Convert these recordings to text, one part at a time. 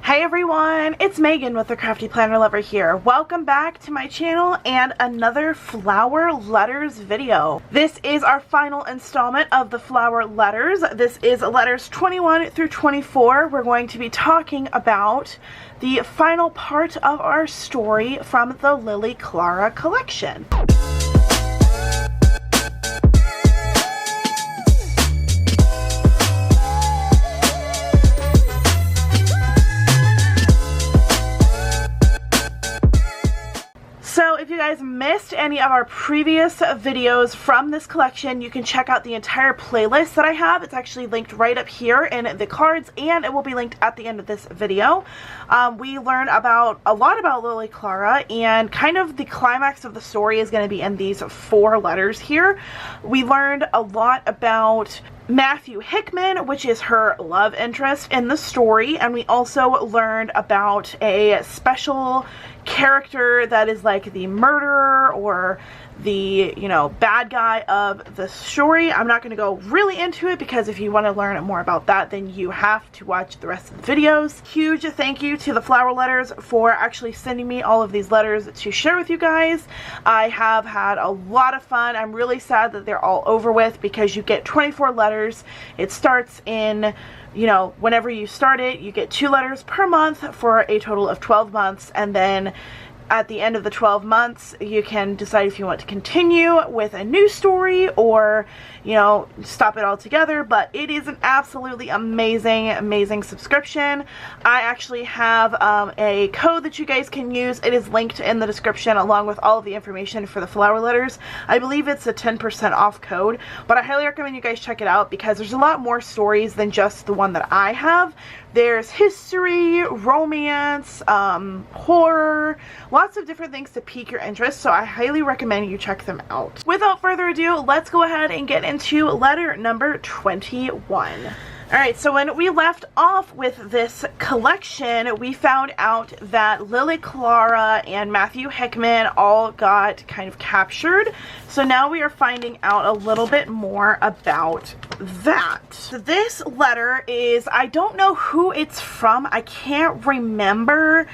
Hey everyone, it's Megan with the Crafty Planner Lover here. Welcome back to my channel and another flower letters video. This is our final installment of the flower letters. This is letters 21 through 24. We're going to be talking about the final part of our story from the Lily Clara collection. So if you guys missed any of our previous videos from this collection, you can check out the entire playlist that I have. It's actually linked right up here in the cards, and it will be linked at the end of this video. We learned about a lot about Lily Clara, and kind of the climax of the story is going to be in these 4 letters here. We learned a lot about Matthew Hickman, which is her love interest in the story, and we also learned about a special character that is like the murderer or the, you know, bad guy of the story. I'm not going to go really into it because if you want to learn more about that, then you have to watch the rest of the videos. Huge thank you to the flower letters for actually sending me all of these letters to share with you guys. I have had a lot of fun. I'm really sad that they're all over with because you get 24 letters. It starts in, you know, whenever you start it, you get 2 letters per month for a total of 12 months, and then at the end of the 12 months, you can decide if you want to continue with a new story or, you know, stop it all together. But it is an absolutely amazing subscription. I actually have a code that you guys can use. It is linked in the description along with all of the information for the flower letters. I believe it's a 10% off code, but I highly recommend you guys check it out because there's a lot more stories than just the one that I have. There's history, romance, horror, lots of different things to pique your interest, so I highly recommend you check them out. Without further ado, let's go ahead and get into letter number 21. Alright, so when we left off with this collection, we found out that Lily Clara and Matthew Hickman all got kind of captured. So now we are finding out a little bit more about that. So this letter is, I don't know who it's from. I can't remember.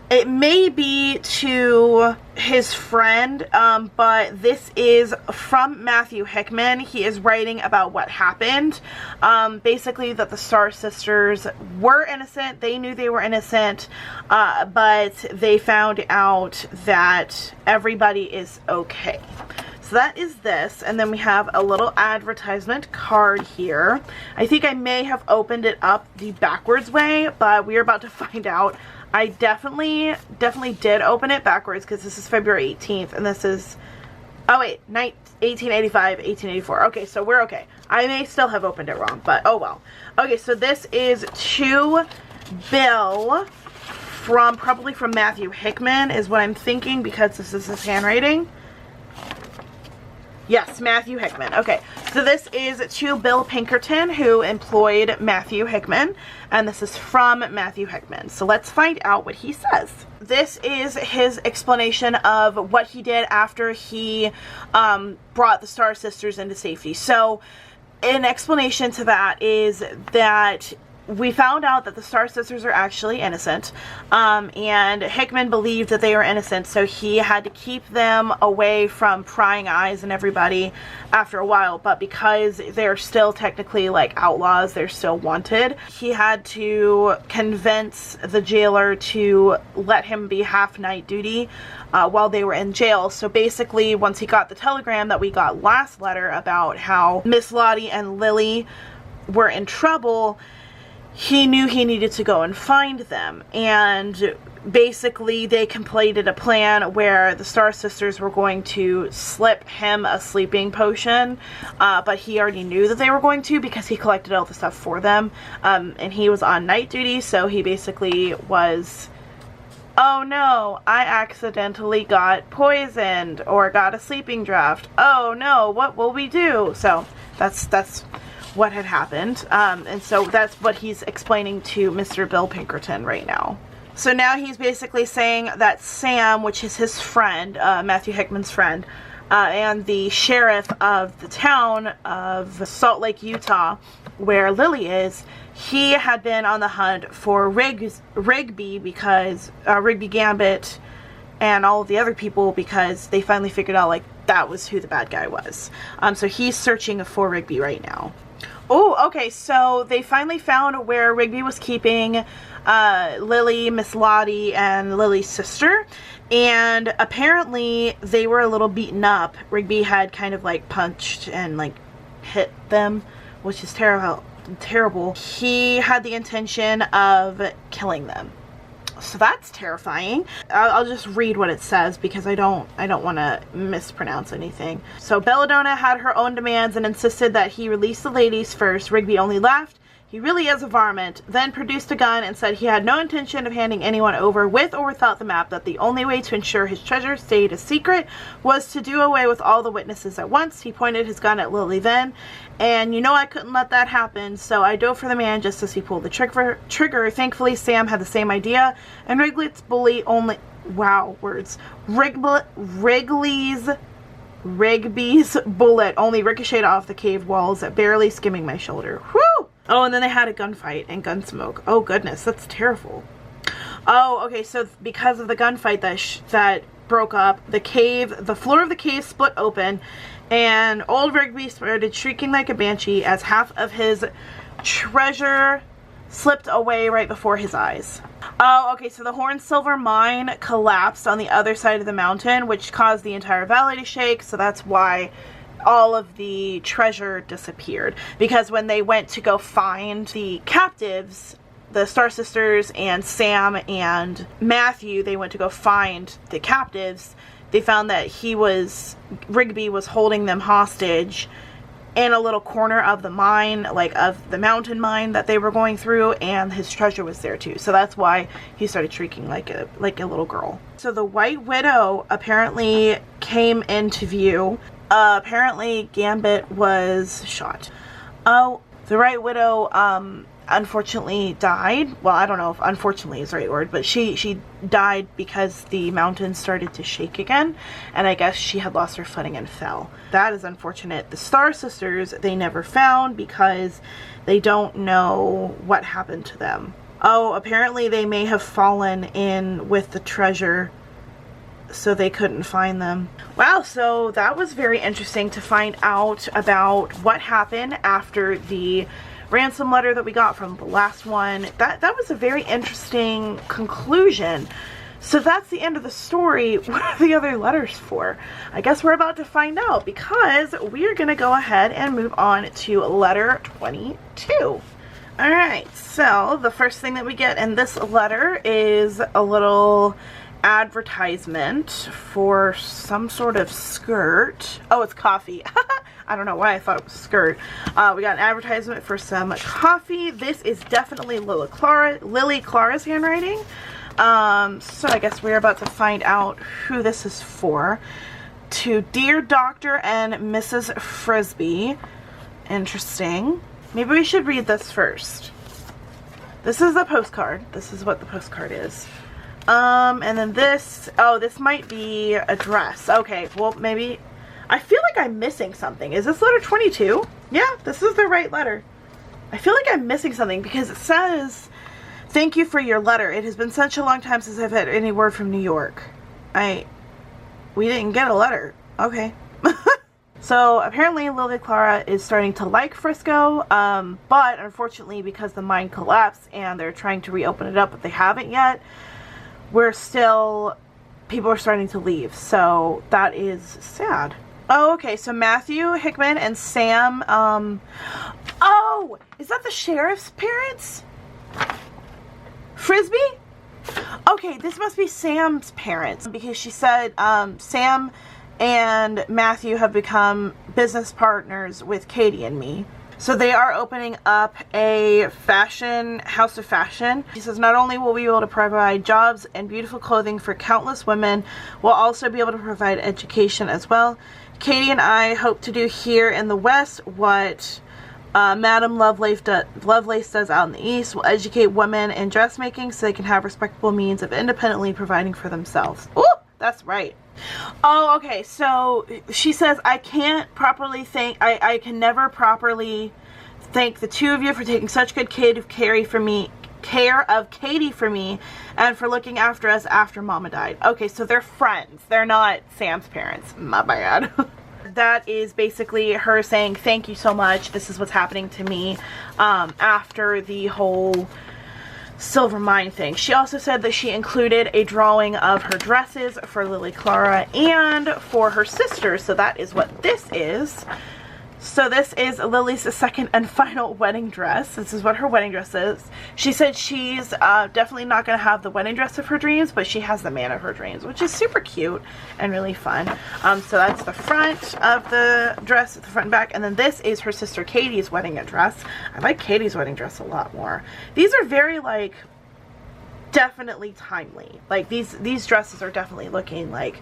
It may be to his friend, but this is from Matthew Hickman. He is writing about what happened. Basically that the Star Sisters were innocent. They knew they were innocent, but they found out that everybody is okay. So that is this, and then we have a little advertisement card here. I think I may have opened it up the backwards way, but we're about to find out. I definitely did open it backwards because this is February 18th, and this is, oh wait, 1885, 1884. Okay, so we're okay. I may still have opened it wrong, but oh well. Okay, so this is to Bill from, probably from Matthew Hickman is what I'm thinking because this is his handwriting. Yes, Matthew Hickman. Okay, so this is to Bill Pinkerton, who employed Matthew Hickman, and this is from Matthew Hickman. So let's find out what he says. This is his explanation of what he did after he brought the Star Sisters into safety. So an explanation to that is that we found out that the Star Sisters are actually innocent, and Hickman believed that they were innocent, so he had to keep them away from prying eyes and everybody after a while, but because they're still technically like outlaws, they're still wanted, he had to convince the jailer to let him be half night duty while they were in jail. So basically, once he got the telegram that we got last letter about how Miss Lottie and Lily were in trouble, he knew he needed to go and find them, and basically they completed a plan where the Star Sisters were going to slip him a sleeping potion, but he already knew that they were going to because he collected all the stuff for them, and he was on night duty, so he basically was, oh no, I accidentally got poisoned or got a sleeping draft. Oh no, what will we do? So that's what had happened, and so that's what he's explaining to Mr. Bill Pinkerton right now. So now he's basically saying that Sam, which is his friend, Matthew Hickman's friend, and the sheriff of the town of Salt Lake, Utah, where Lily is. He had been on the hunt for Rigby because Rigby Gambit and all of the other people, because they finally figured out like that was who the bad guy was. So he's searching for Rigby right now. Oh, okay, so they finally found where Rigby was keeping Lily, Miss Lottie, and Lily's sister. And apparently they were a little beaten up. Rigby had kind of like punched and like hit them, which is terrible. He had the intention of killing them. So that's terrifying. I'll just read what it says because I don't want to mispronounce anything. So Belladonna had her own demands and insisted that he release the ladies first. Rigby only laughed. He really is a varmint. Then produced a gun and said he had no intention of handing anyone over, with or without the map, that the only way to ensure his treasure stayed a secret was to do away with all the witnesses at once. He pointed his gun at Lily then, and you know I couldn't let that happen, so I dove for the man just as he pulled the trigger. Thankfully, Sam had the same idea, and Rigby's bullet only ricocheted off the cave walls, barely skimming my shoulder. Whew! Oh, and then they had a gunfight and gun smoke. Oh goodness, that's terrible. Oh, okay, so because of the gunfight that broke up, the floor of the cave split open, and old Rigby started shrieking like a banshee as half of his treasure slipped away right before his eyes. Oh, okay, so the Horn Silver mine collapsed on the other side of the mountain, which caused the entire valley to shake, so that's why all of the treasure disappeared. Because when they went to go find the captives, the Star Sisters and Sam and Matthew, they went to go find the captives, they found that Rigby was holding them hostage in a little corner of the mine, like of the mountain mine that they were going through, and his treasure was there too. So that's why he started shrieking like a little girl. So the White Widow apparently came into view. Apparently Gambit was shot. Oh, the White Widow unfortunately died. Well, I don't know if unfortunately is the right word, but she died because the mountain started to shake again, and I guess she had lost her footing and fell. That is unfortunate. The Star Sisters, they never found because they don't know what happened to them. Oh, apparently they may have fallen in with the treasure, so they couldn't find them. Wow, so that was very interesting to find out about what happened after the ransom letter that we got from the last one. That was a very interesting conclusion. So that's the end of the story. What are the other letters for? I guess we're about to find out, because we are going to go ahead and move on to letter 22. Alright, so the first thing that we get in this letter is a little advertisement for some sort of skirt. Oh, it's coffee. I don't know why I thought it was a skirt. We got an advertisement for some coffee. This is definitely Lily Clara's handwriting. So I guess we're about to find out who this is for. To Dear Dr. and Mrs. Frisbee. Interesting. Maybe we should read this first. This is the postcard. This is what the postcard is. And then this, oh, this might be a dress. Okay, well, maybe, I feel like I'm missing something. Is this letter 22? Yeah, this is the right letter. I feel like I'm missing something because it says, thank you for your letter. It has been such a long time since I've had any word from New York. We didn't get a letter. Okay. So apparently Lily Clara is starting to like Frisco, but unfortunately because the mine collapsed and they're trying to reopen it up, but they haven't yet, people are starting to leave, so that is sad. Oh, okay, so Matthew Hickman and Sam, oh, is that the sheriff's parents? Frisbee? Okay, this must be Sam's parents, because she said Sam and Matthew have become business partners with Katie and me. So they are opening up a house of fashion. She says, not only will we be able to provide jobs and beautiful clothing for countless women, we'll also be able to provide education as well. Katie and I hope to do here in the West what Madam Lovelace does out in the East. We'll educate women in dressmaking so they can have respectable means of independently providing for themselves. Ooh, that's right. Oh, okay, so she says, I can't properly thank, I can never properly thank the two of you for taking such good care of Katie for me, and for looking after us after Mama died. Okay, so they're friends. They're not Sam's parents. My bad. That is basically her saying, thank you so much. This is what's happening to me after the whole silver mine thing. She also said that she included a drawing of her dresses for Lily Clara and for her sister. So that is what this is. So this is Lily's second and final wedding dress. This is what her wedding dress is. She said she's definitely not going to have the wedding dress of her dreams, but she has the man of her dreams, which is super cute and really fun. So that's the front of the dress, the front and back. And then this is her sister Katie's wedding dress. I like Katie's wedding dress a lot more. These are very, like, definitely timely. Like, these dresses are definitely looking like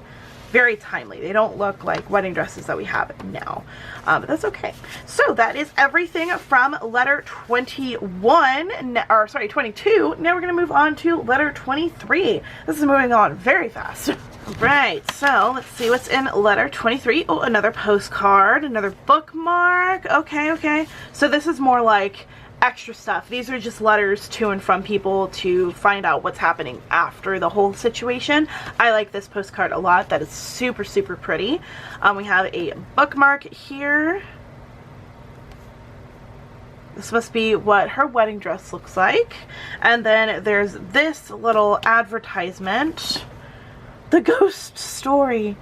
very timely. They don't look like wedding dresses that we have now, but that's okay. So that is everything from letter 21, or sorry, 22. Now we're going to move on to letter 23. This is moving on very fast. Right, so let's see what's in letter 23. Oh, another postcard, another bookmark. Okay. So this is more like extra stuff. These are just letters to and from people to find out what's happening after the whole situation. I like this postcard a lot. That is super, super pretty. We have a bookmark here. This must be what her wedding dress looks like. And then there's this little advertisement. The ghost story.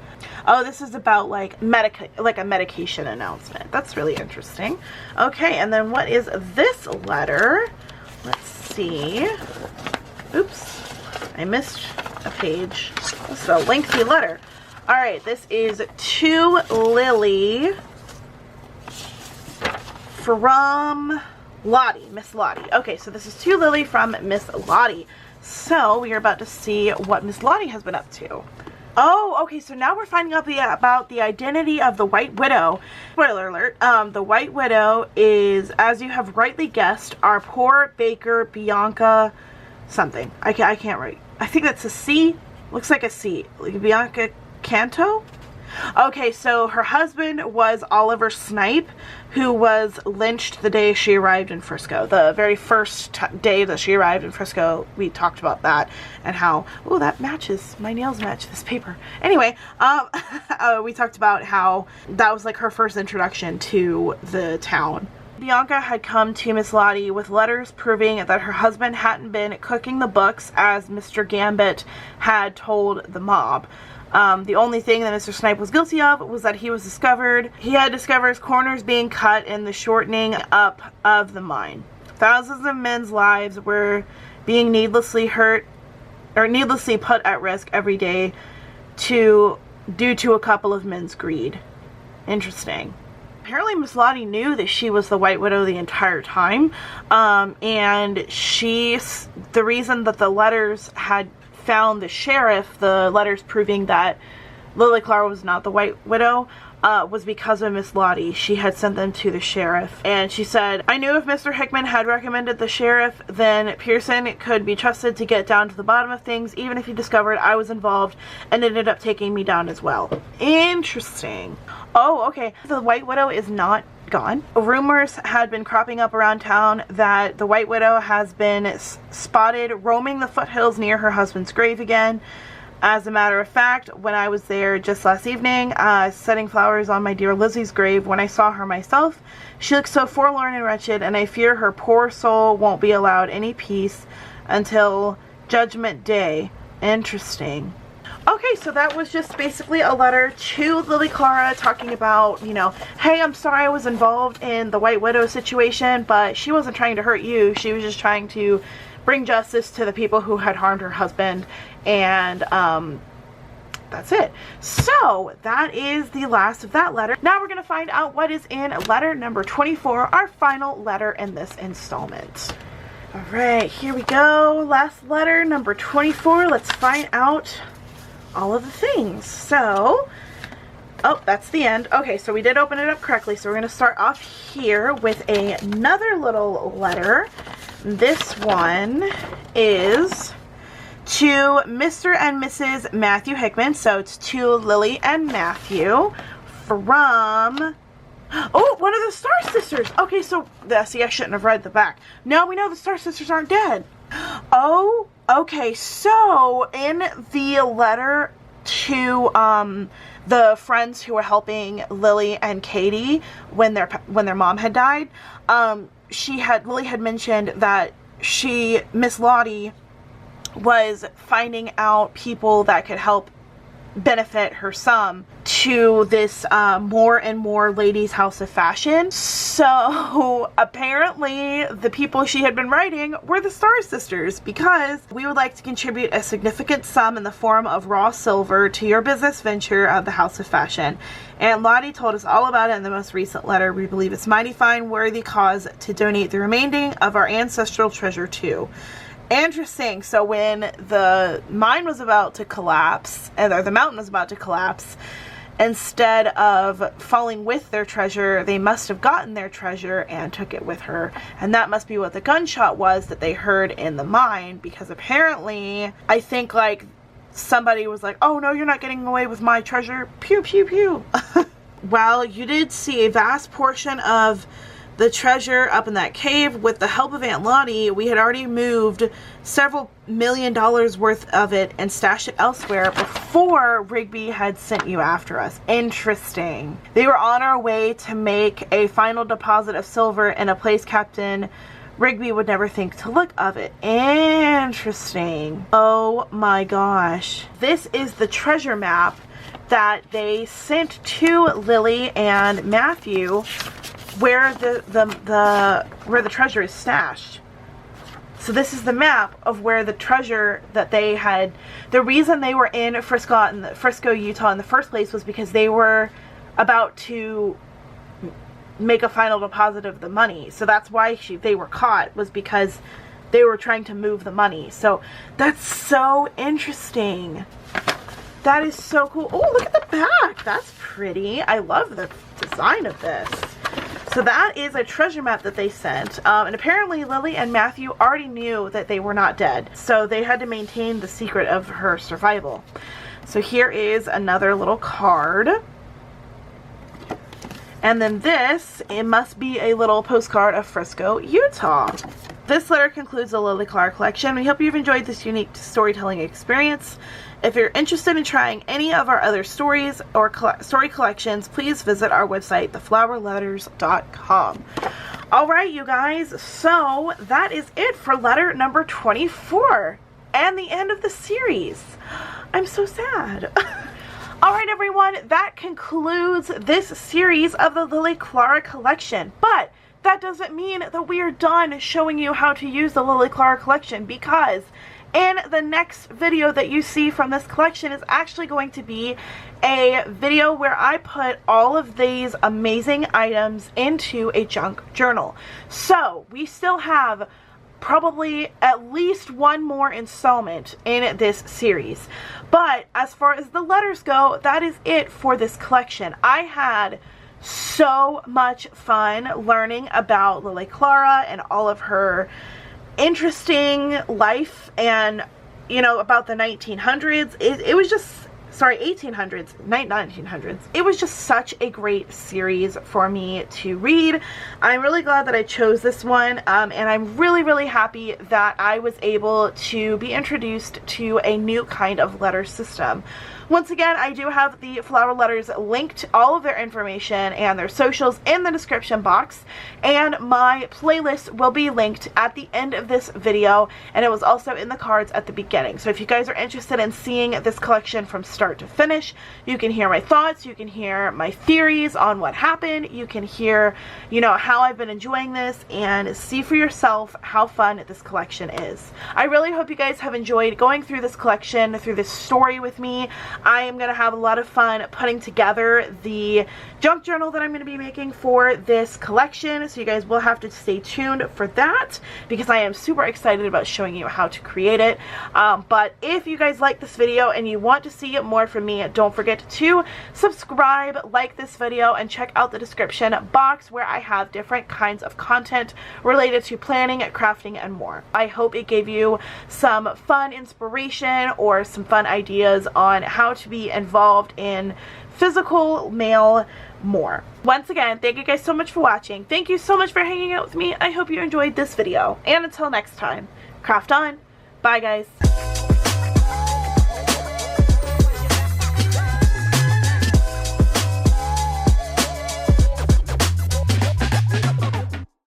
Oh, this is about like a medication announcement. That's really interesting. Okay, and then what is this letter? Let's see. Oops, I missed a page. This is a lengthy letter. All right, this is to Lily from Lottie, Miss Lottie. Okay, so this is to Lily from Miss Lottie. So we are about to see what Miss Lottie has been up to. Oh, okay, so now we're finding out about the identity of the White Widow. Spoiler alert, the White Widow is, as you have rightly guessed, our poor baker Bianca something. I can't write. I think that's a C. Looks like a C. Like Bianca Canto? Okay, so her husband was Oliver Snipe, who was lynched the day she arrived in Frisco. The very first day that she arrived in Frisco, we talked about that and how, oh, that matches, my nails match this paper. Anyway, we talked about how that was like her first introduction to the town. Bianca had come to Miss Lottie with letters proving that her husband hadn't been cooking the books as Mr. Gambit had told the mob. The only thing that Mr. Snipe was guilty of was that he had discovered corners being cut in the shortening up of the mine. Thousands of men's lives were being needlessly put at risk every day due to a couple of men's greed. Interesting. Apparently Miss Lottie knew that she was the White Widow the entire time, and the reason that the letters had found the sheriff, the letters proving that Lily Clara was not the White Widow, was because of Miss Lottie. She had sent them to the sheriff, and she said, I knew if Mr. Hickman had recommended the sheriff, then Pearson could be trusted to get down to the bottom of things, even if he discovered I was involved and ended up taking me down as well. Interesting. Oh, okay. The White Widow is not gone. Rumors had been cropping up around town that the White Widow has been spotted roaming the foothills near her husband's grave again. As a matter of fact, when I was there just last evening, setting flowers on my dear Lizzie's grave, when I saw her myself, she looked so forlorn and wretched, and I fear her poor soul won't be allowed any peace until Judgment Day. Interesting. Okay, so that was just basically a letter to Lily Clara talking about, you know, hey, I'm sorry I was involved in the White Widow situation, but she wasn't trying to hurt you. She was just trying to bring justice to the people who had harmed her husband, and that's it. So that is the last of that letter. Now we're going to find out what is in letter number 24, our final letter in this installment. All right, here we go. Last letter, number 24. Let's find out all of the things. So, oh, that's the end. Okay, so we did open it up correctly, so we're going to start off here with another little letter. This one is to Mr. and Mrs. Matthew Hickman. So it's to Lily and Matthew from... Oh, one of the Star Sisters. Okay, so, see, I shouldn't have read the back. Now we know the Star Sisters aren't dead. Oh, okay, so in the letter to the friends who were helping Lily and Katie when their mom had died, Lily had mentioned that Miss Lottie was finding out people that could help benefit her some to this more and more ladies' house of fashion. So apparently the people she had been writing were the Star Sisters, because we would like to contribute a significant sum in the form of raw silver to your business venture of the house of fashion. And Lottie told us all about it in the most recent letter. We believe it's mighty fine, worthy cause to donate the remaining of our ancestral treasure to. Interesting. So when the mine was about to collapse, or the mountain was about to collapse, instead of falling with their treasure, they must have gotten their treasure and took it with her. And that must be what the gunshot was that they heard in the mine, because apparently, I think like somebody was like, oh no, you're not getting away with my treasure. Pew, pew, pew. Well, you did see a vast portion of the treasure up in that cave. With the help of Aunt Lottie, we had already moved several $1 million worth of it and stashed it elsewhere before Rigby had sent you after us. Interesting. They were on our way to make a final deposit of silver in a place Captain Rigby would never think to look of it. Interesting. Oh my gosh. This is the treasure map that they sent to Lily and Matthew, where the treasure is stashed. So this is the map of where the treasure that they had. The reason they were in Frisco, Utah in the first place was because they were about to make a final deposit of the money. So that's why they were caught, was because they were trying to move the money. So that's so interesting. That is so cool. Oh, look at the back. That's pretty. I love the design of this. So that is a treasure map that they sent. And apparently Lily and Matthew already knew that they were not dead. So they had to maintain the secret of her survival. So here is another little card. And then this, it must be a little postcard of Frisco, Utah. This letter concludes the Lily Clara collection. We hope you've enjoyed this unique storytelling experience. If you're interested in trying any of our other stories or story collections, please visit our website, theflowerletters.com. Alright, you guys, so that is it for letter number 24 and the end of the series. I'm so sad. Alright everyone, that concludes this series of the Lily Clara collection, but that doesn't mean that we are done showing you how to use the Lily Clara collection, because in the next video that you see from this collection is actually going to be a video where I put all of these amazing items into a junk journal. So we still have probably at least one more installment in this series. But as far as the letters go, that is it for this collection. I had so much fun learning about Lily Clara and all of her interesting life, and you know, about the 1900s. It was just, sorry, 1800s, 1900s. It was just such a great series for me to read. I'm really glad that I chose this one, and I'm really happy that I was able to be introduced to a new kind of letter system. Once again, I do have the Flower Letters linked, all of their information and their socials in the description box, and my playlist will be linked at the end of this video, and it was also in the cards at the beginning. So if you guys are interested in seeing this collection from start to finish, you can hear my thoughts, you can hear my theories on what happened, you can hear, you know, how I've been enjoying this, and see for yourself how fun this collection is. I really hope you guys have enjoyed going through this collection, through this story with me. I am going to have a lot of fun putting together the junk journal that I'm going to be making for this collection, so you guys will have to stay tuned for that, because I am super excited about showing you how to create it. But if you guys like this video and you want to see more from me, don't forget to subscribe, like this video, and check out the description box where I have different kinds of content related to planning, crafting, and more. I hope it gave you some fun inspiration or some fun ideas on how to be involved in physical mail more. Once again, thank you guys so much for watching. Thank you so much for hanging out with me. I hope you enjoyed this video. And until next time, craft on. Bye guys.